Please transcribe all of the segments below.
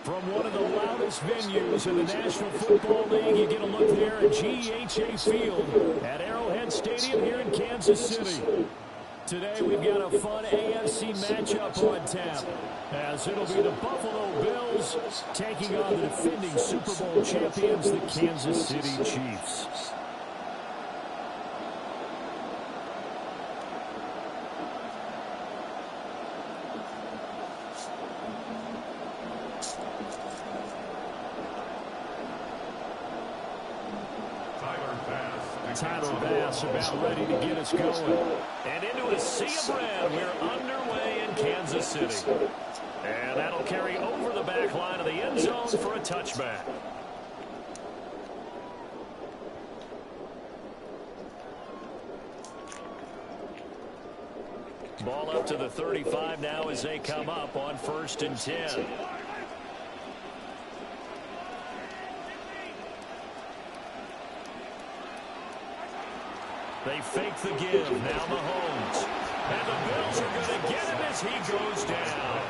From one of the loudest venues in the National Football League, you get a look there at GEHA Field at Arrowhead Stadium here in Kansas City. Today we've got a fun AFC matchup on tap, as it'll be the Buffalo Bills taking on the defending Super Bowl champions, the Kansas City Chiefs. Tyler Bass about ready to get us going. And into a sea of red, we're underway in Kansas City. And that'll carry over the back line of the end zone for a touchback. Ball up to the 35 now as they come up on 1st and 10. They fake the give. Now Mahomes. And the Bills are going to get him as he goes down.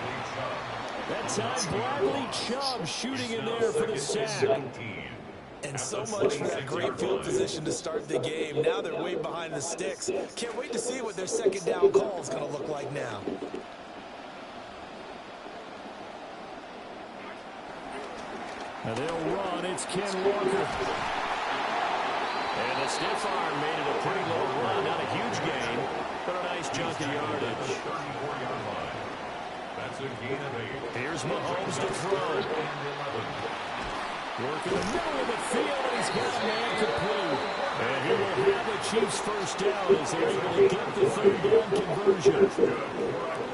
That time, Bradley Chubb shooting in there for the sack. And so much for that great field position to start the game. Now they're way behind the sticks. Can't wait to see what their second down call is going to look like now. And they'll run. It's Ken Walker. And the stiff arm made it a pretty low run. Not a huge gain, but a nice chunk of yardage. That's a gain of 8. Here's Mahomes to throw. Working the middle of the field, and he's got a man complete. And he will have the Chiefs first down as they're able to get the third down conversion.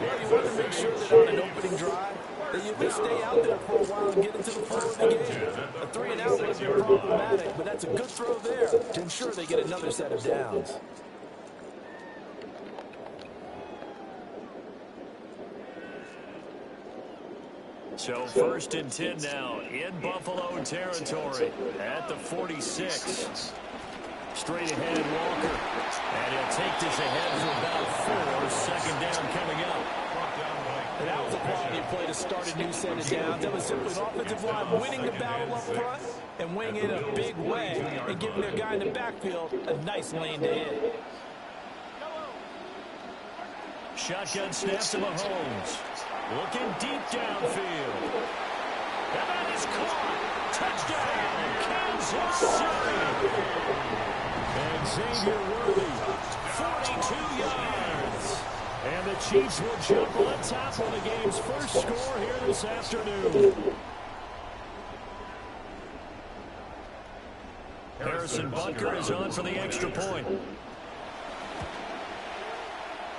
Yeah, you want to make sure that on an opening drive, that you can stay out there for a while and get into the flow of the game. A 3-and-out would be problematic, but that's a good throw there to ensure they get another set of downs. So 1st and 10 now in Buffalo territory at the 46. Straight ahead, Walker. And he'll take this ahead for about 4. Second down coming up. And that was a quality play to start a new set of downs. That was simply an offensive line winning the battle up front and winning it in a big way and giving their guy in the backfield a nice lane to hit. Shotgun snap to Mahomes. Looking deep downfield. And that is caught. Touchdown, Kansas City. And Xavier Worthy, 42 yards. And the Chiefs will jump on top of the game's first score here this afternoon. Harrison Butker is on for the extra point.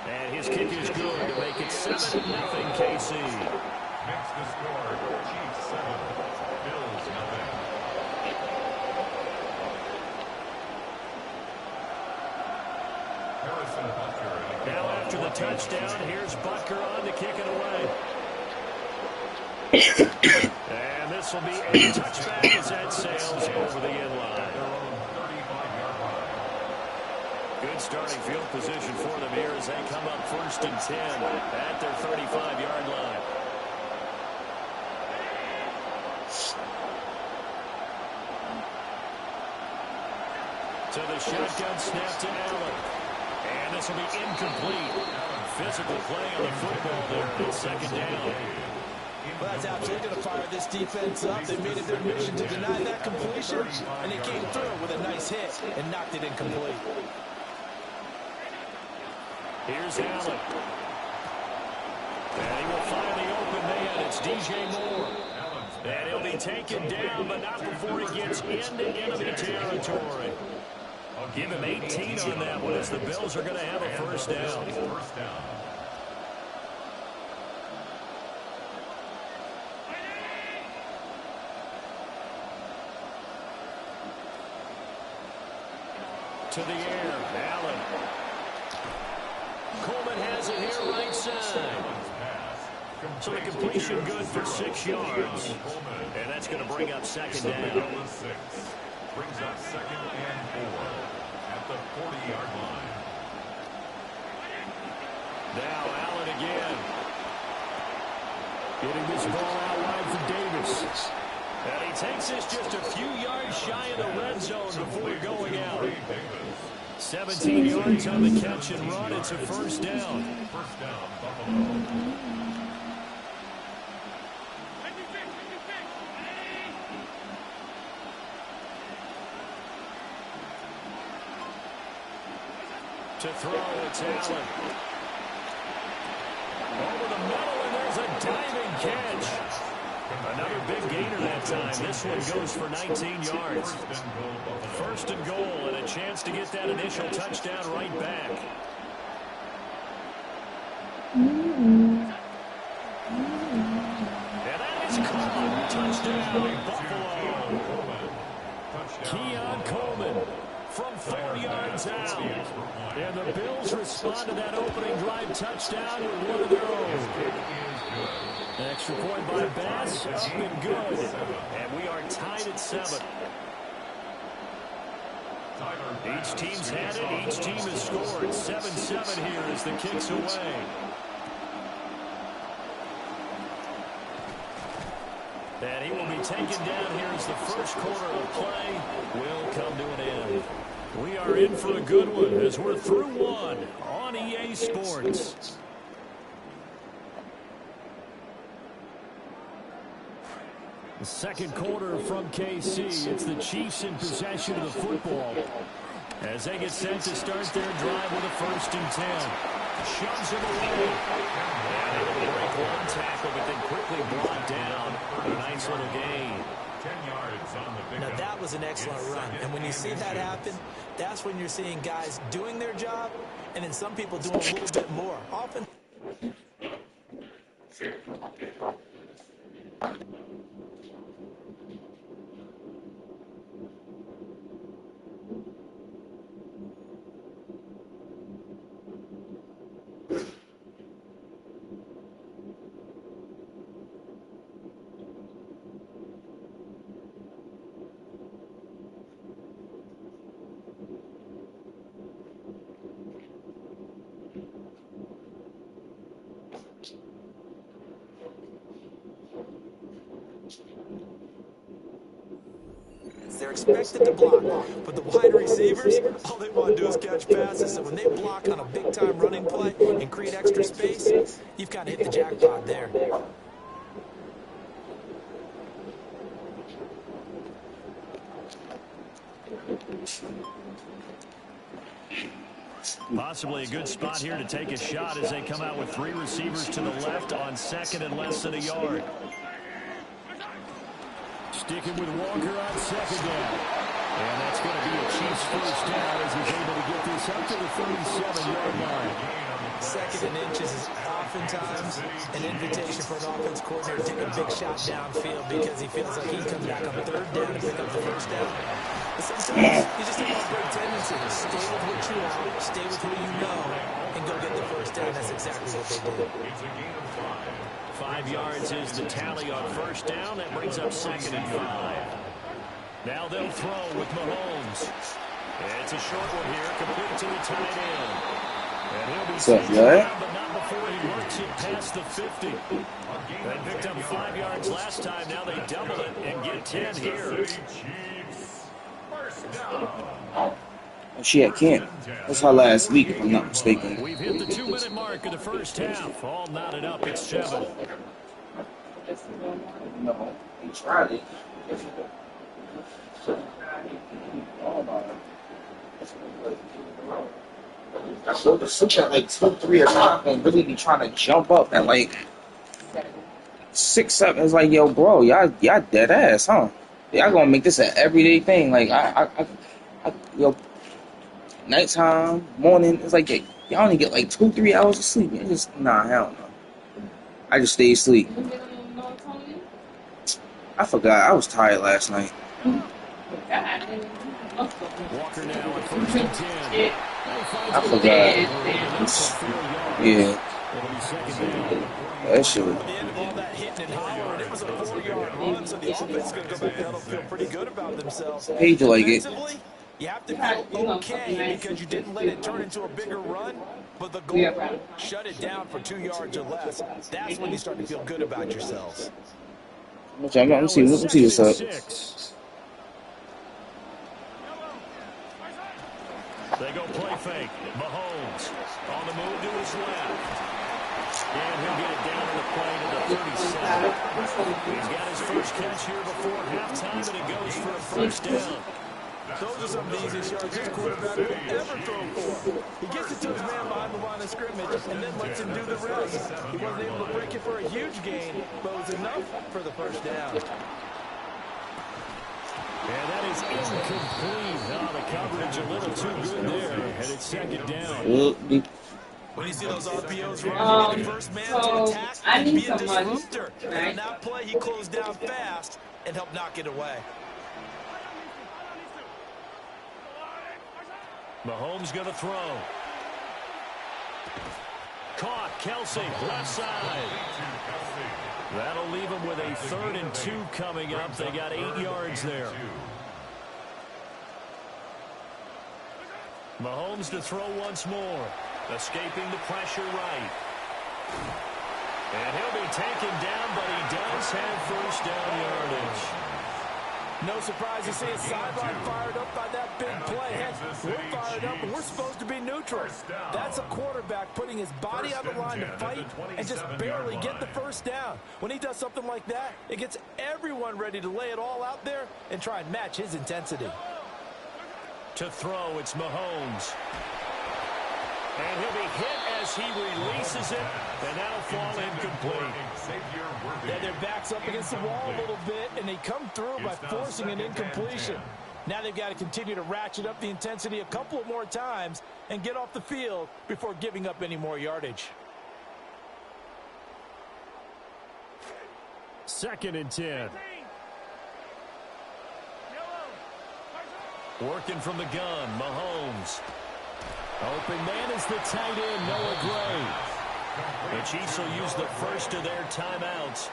And his kick is good to make it 7-0 KC. Makes the score, Chiefs 7, Bills 0. Harrison Butker. Now after the touchdown, here's Butker on to kick it away. And this will be a touchback as that sails over the end line. Good starting field position for them here as they come up 1st and 10 at their 35-yard line. To the shotgun snap to Allen. And this will be incomplete. Physical play on the football there. It's second down. Well, that's absolutely going to fire this defense up. They made it their mission to deny that completion, and they came through with a nice hit and knocked it incomplete. Here's Allen. And he will find the open man. It's DJ Moore. And he'll be taken down, but not before he gets into enemy territory. Give him 18 on that one as the Bills are going to have a first down. To the air, Allen. Coleman has it here right side. So the completion good for 6 yards. And that's going to bring up second down. Brings up 2nd and 4 at the 40-yard line. Now Allen again. Getting this ball out wide for Davis. 17 yards on the catch and run. It's a first down. First down, Buffalo. To throw, it's Allen. Over the middle, and there's a diving catch. Another big gainer that time. This one goes for 19 yards. First and goal, and a chance to get that initial touchdown right back. And that is caught. Touchdown, Buffalo. Keon Coleman from 4 yards out. And the Bills respond to that opening drive touchdown with one of their own. An extra point by Bass, up and good. And we are tied at 7. Each team's had it. Each team has scored. 7-7 here as the kick's away. And he will be taken down here as the first quarter of play will come to an end. We are in for a good one as we're through one on EA Sports. The second quarter from KC. It's the Chiefs in possession of the football as they get set to start their drive with a 1st and 10. Shoves him away. And able to break one tackle, but then quickly brought down. A nice little gain. 10 yards on the big. Now that was an excellent run, and when you see that happen, that's when you're seeing guys doing their job, and then some people doing a little bit more. Often. They're expected to block, but the wide receivers, all they want to do is catch passes. So when they block on a big-time running play and create extra space, you've kind of hit the jackpot there. Possibly a good spot here to take a shot as they come out with 3 receivers to the left on 2nd and less than a yard. Sticking with Walker on 2nd down. And that's going to be a Chiefs first down as he's able to get this up to the 37-yard line. 2nd and inches is oftentimes an invitation for an offense coordinator to take a big shot downfield because he feels like he comes back on 3rd down to pick up the first down. But sometimes you just have a great tendency to stay with what you know, stay with who you know, and go get the first down. That's exactly what they did. 5 yards is the tally on 1st down. That brings up 2nd and 5. Now they'll throw with Mahomes. It's a short one here, complete to the tight end. And he'll be taken down, but not before he works it past the 50. They picked up 5 yards last time. Now they double it and get 10 here. She at camp. That's her last week, if I'm not mistaken. We've hit the 2-minute mark of the first half. All knotted up at 7. No, he tried it. I go to sleep at like 2, 3 o'clock and really be trying to jump up at like 6, 7. It's like, yo, bro, y'all dead ass, huh? Y'all gonna make this an everyday thing. Like, yo, nighttime, morning, it's like, y'all only get like 2, 3 hours of sleep. It's just, nah, hell no. I just stay asleep. I forgot. I was tired last night. Walker now at 1st and 10. I forgot. Yeah. That shit was... At the end of all that hitting and hollering, it was a 4-yard run, so the offense is going to go back down and feel pretty good about themselves. Paid you like it. You have to feel okay because you didn't let it turn into a bigger run, but the goal, shut it down for 2 yards or less. That's when you start to feel good about yourselves. Let me see this up. They go play fake. Mahomes on the move to his left. And he'll get it down to the play to the 37. He's got his first catch here before halftime, and it goes for a first down. Those are some of the easiest yards this quarterback will ever throw for. He gets it to his man behind the line of scrimmage and then lets him do the rest. He wasn't able to break it for a huge gain, but it was enough for the first down. And that is incomplete. Oh, the coverage a little too good there, and it's second down. When you see those RPOs run, the first man to attack and be a disruptor. And on that play, he closed down fast and helped knock it away. Mahomes going to throw. Caught. Kelsey, left side. That'll leave him with a 3rd and 2 coming up. They got 8 yards there. Mahomes to throw once more. Escaping the pressure right. And he'll be taken down, but he does have first down yardage. No surprise to see his sideline fired up by that big play. Heck, we're fired up, and we're supposed to be neutral. That's a quarterback putting his body on the line to fight and just barely get the first down. When he does something like that, it gets everyone ready to lay it all out there and try and match his intensity. To throw, it's Mahomes. And he'll be hit as he releases it, and that'll fall incomplete. Yeah, their back's up against the wall a little bit, and they come through by forcing an incompletion. Now they've got to continue to ratchet up the intensity a couple of more times and get off the field before giving up any more yardage. 2nd and 10. Working from the gun, Mahomes. Open man is the tight end, Noah Gray. The Chiefs will use the first of their timeouts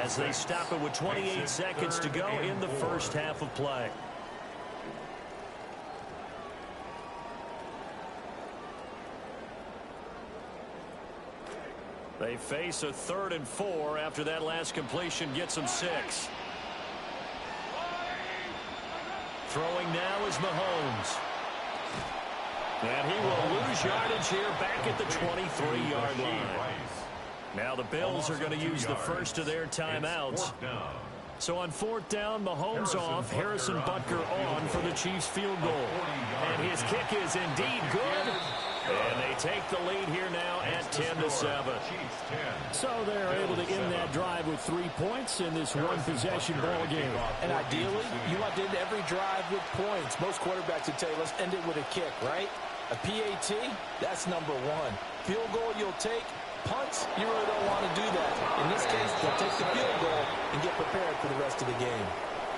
as they stop it with 28 seconds to go in the first half of play. They face a 3rd and 4 after that last completion gets them 6. Throwing now is Mahomes. And he will lose yardage here back at the 23-yard line. Now the Bills are going to use the first of their timeouts. So on 4th down, Mahomes off, Harrison Butker on for the Chiefs field goal. And his kick is indeed good. And they take the lead here now at 10-7. So they're able to end that drive with 3 points in this one-possession ball game. And ideally, you want to end every drive with points. Most quarterbacks would tell you, let's end it with a kick, right? A PAT, that's number 1. Field goal you'll take. Punts, you really don't want to do that. In this case, they'll take the field goal and get prepared for the rest of the game.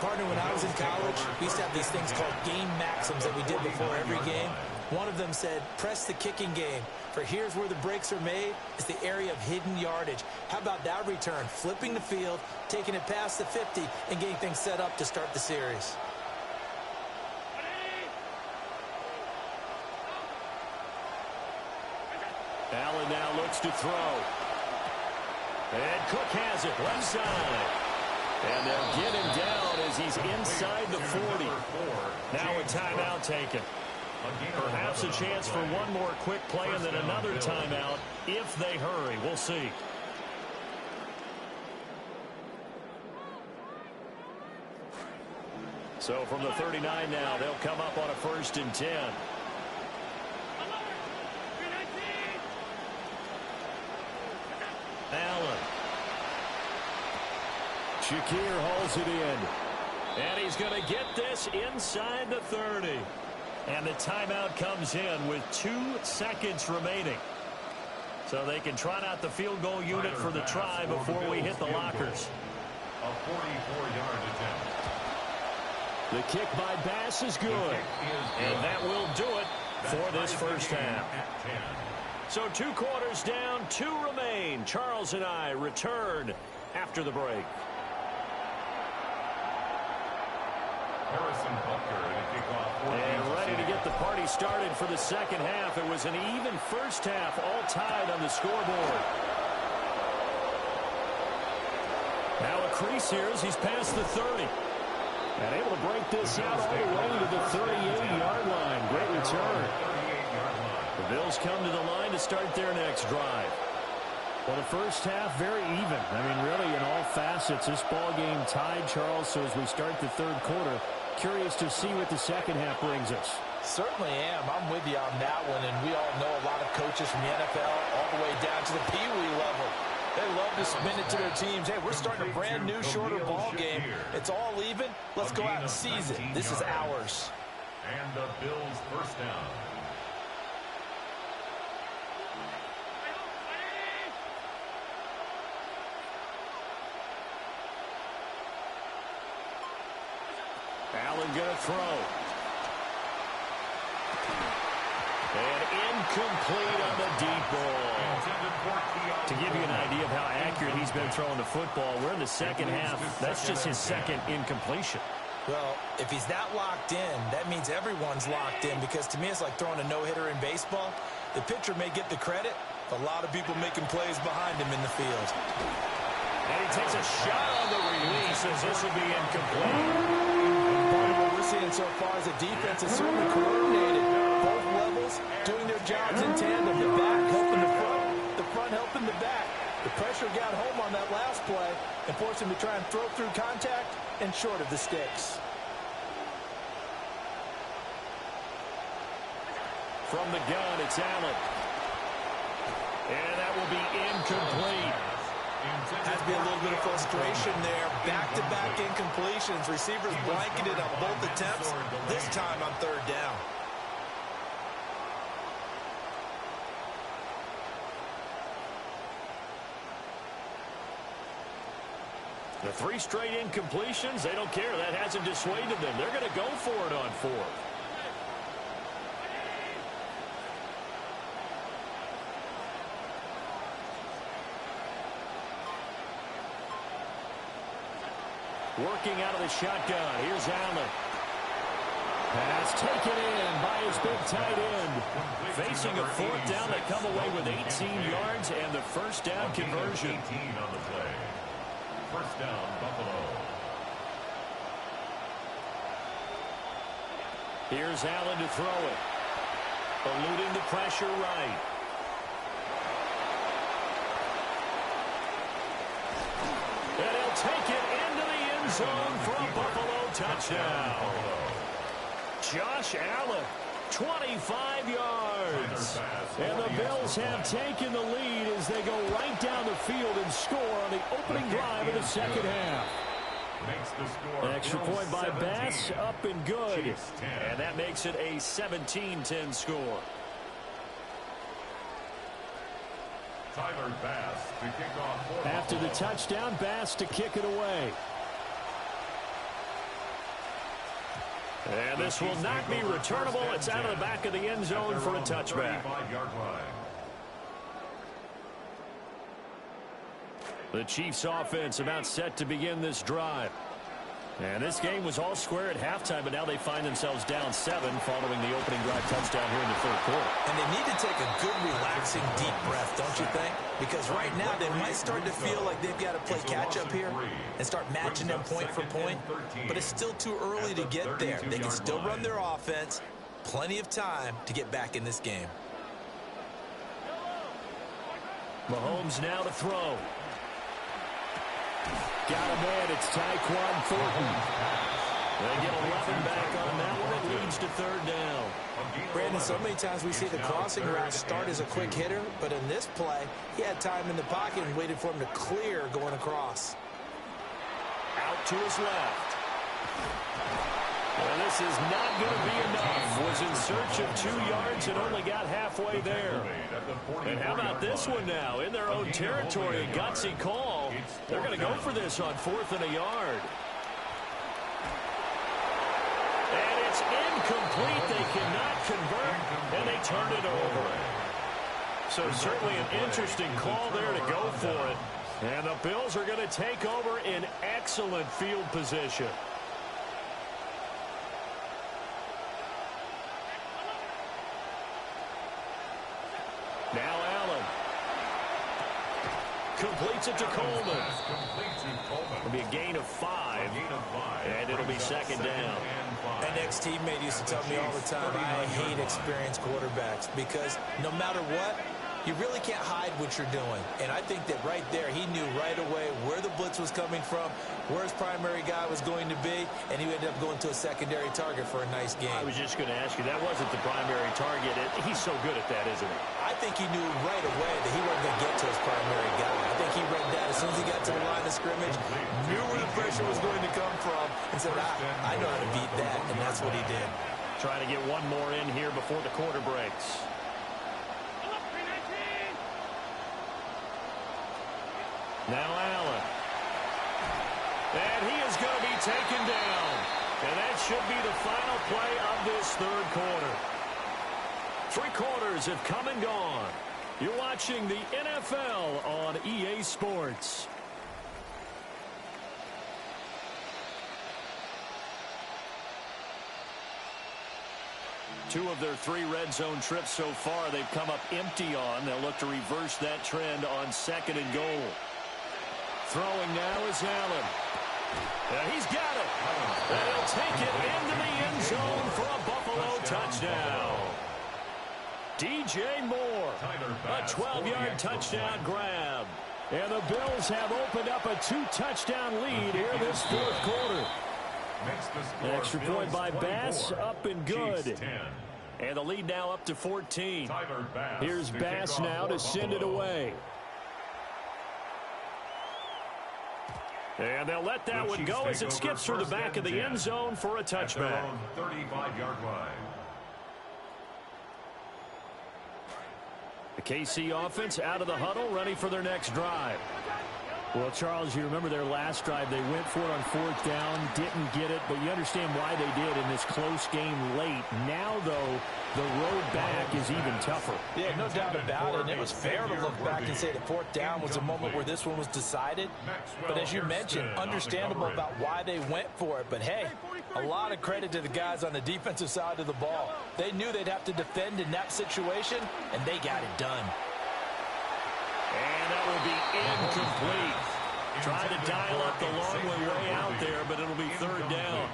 Partner, when I was in college, we used to have these things called game maxims that we did before every game. One of them said, press the kicking game. For here's where the breaks are made. It's the area of hidden yardage. How about that return? Flipping the field, taking it past the 50, and getting things set up to start the series. Allen now looks to throw. And Cook has it left side. And they'll get him down as he's inside the 40. Now a timeout taken. Perhaps a chance for one more quick play and then another timeout if they hurry. We'll see. So from the 39 now, they'll come up on a 1st and 10. Allen. Shakir hauls it in. And he's going to get this inside the 30. And the timeout comes in with 2 seconds remaining. So they can trot out the field goal unit for the try before we hit the lockers. A 44-yard attempt. The kick by Bass is good. And that will do it for this first half. So 2 quarters down, 2 remain. Charles and I return after the break. Harrison Butker in a kickoff. And ready to get the party started for the second half. It was an even first half, all tied on the scoreboard. Now a crease here as he's past the 30. And able to break this out all the way to the 38-yard line. Great return. line. The Bills come to the line to start their next drive. Well, the first half, very even. I mean, really, in all facets, this ball game tied, Charles. So as we start the third quarter, curious to see what the second half brings us. Certainly am. I'm with you on that one, and we all know a lot of coaches from the NFL all the way down to the Pee Wee level. They love to spin it to their teams. Hey, we're starting a brand new, shorter ball game. It's all even. Let's go out and seize it. This is ours. And the Bills first down. Allen going to throw. And incomplete on the deep ball. To give you an idea of how accurate he's been throwing the football, we're in the second half. That's just his second incompletion. Well, if he's that locked in, that means everyone's locked in, because to me it's like throwing a no-hitter in baseball. The pitcher may get the credit, but a lot of people making plays behind him in the field. And he takes a shot on the release as this will be incomplete. Part of what we're seeing so far is the defense is certainly coordinated. Both levels doing their jobs in tandem. The back helping the front helping the back. The pressure got home on that last play and forced him to try and throw through contact and short of the sticks. From the gun, it's Allen. And that will be incomplete. Has to be a little bit of frustration there. Back-to-back incompletions. Receivers blanketed on both attempts, this time on third down. The 3 straight incompletions, they don't care. That hasn't dissuaded them. They're going to go for it on 4th. Working out of the shotgun. Here's Allen. Pass taken in by his big tight end. Facing a 4th down, they come away with 18 yards and the first down conversion. 18 on the play. First down, Buffalo. Here's Allen to throw it. Eluding the pressure right. And he'll take it into the end zone for a Buffalo touchdown. Josh Allen, 25 yards. And the Bills have taken the lead as they go right down the field and score on the opening drive of the second half. An extra point by Bass, up and good. And that makes it a 17-10 score. Tyler Bass to kick off. After the touchdown, Bass to kick it away. And this will not be returnable. It's out of the back of the end zone for a touchback. The Chiefs offense about set to begin this drive. And this game was all square at halftime, but now they find themselves down 7 following the opening drive touchdown here in the third quarter. And they need to take a good, relaxing, deep breath, don't you think? Because right now they might start to feel like they've got to play catch-up here and start matching them point for point. But it's still too early to get there. They can still run their offense. Plenty of time to get back in this game. Mahomes now to throw. Got a man, it's Tyquan Thornton. They get 11 back on that one. It leads to third down. Brandon, so many times we see the crossing route start as a quick hitter, but in this play, he had time in the pocket and waited for him to clear going across. Out to his left. Well, this is not going to be enough. Was in search of 2 yards and only got halfway there. And how about this one now? In their own territory, a gutsy call. They're going to go for this on 4th and a yard. And it's incomplete. They cannot convert, and they turn it over. So certainly an interesting call there to go for it. And the Bills are going to take over in excellent field position. Now Allen. Complete gets it to Coleman. It'll be a gain of 5, and it'll be second down. An ex-teammate used to tell me all the time, I hate experienced quarterbacks because no matter what, you really can't hide what you're doing. And I think that right there, he knew right away where the blitz was coming from, where his primary guy was going to be, and he ended up going to a secondary target for a nice game. I was just going to ask you, that wasn't the primary target. He's so good at that, isn't he? I think he knew right away that he wasn't going to get to his primary guy. I think he read that as soon as he got to the line of scrimmage, knew where the pressure was going to come from, and said, I know how to beat that, and that's what he did. Trying to get one more in here before the quarter breaks. Now Allen. And he is going to be taken down. And that should be the final play of this third quarter. 3 quarters have come and gone. You're watching the NFL on EA Sports. Two of their 3 red zone trips so far they've come up empty on. They'll look to reverse that trend on 2nd and goal. Throwing now is Allen. And he's got it. And he'll take it into the end zone for a Buffalo touchdown. DJ Moore, a 12-yard touchdown grab. And the Bills have opened up a 2-touchdown lead here this fourth quarter. An extra point by Bass, up and good. And the lead now up to 14. Here's Bass now to send it away. And they'll let that one go as it skips through the back of the end zone for a touchback. 35-yard line. The KC offense out of the huddle, ready for their next drive. Well, Charles, you remember their last drive. They went for it on 4th down, didn't get it, but you understand why they did in this close game late. Now, though, the road back is even tougher. Yeah, no doubt about it. And it was fair to look back and say the 4th down was a moment where this one was decided. But as you mentioned, understandable about why they went for it. But, hey, a lot of credit to the guys on the defensive side of the ball. They knew they'd have to defend in that situation, and they got it done. And that will be incomplete. Trying to dial up the long way out there, but it'll be 3rd down.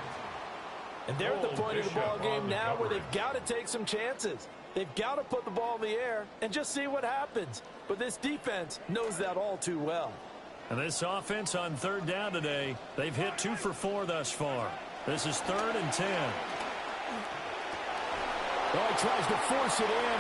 And they're at the point of the ball game now where they've got to take some chances. They've got to put the ball in the air and just see what happens. But this defense knows that all too well. And this offense on 3rd down today, they've hit 2 for 4 thus far. This is 3rd and 10. Well, he tries to force it in.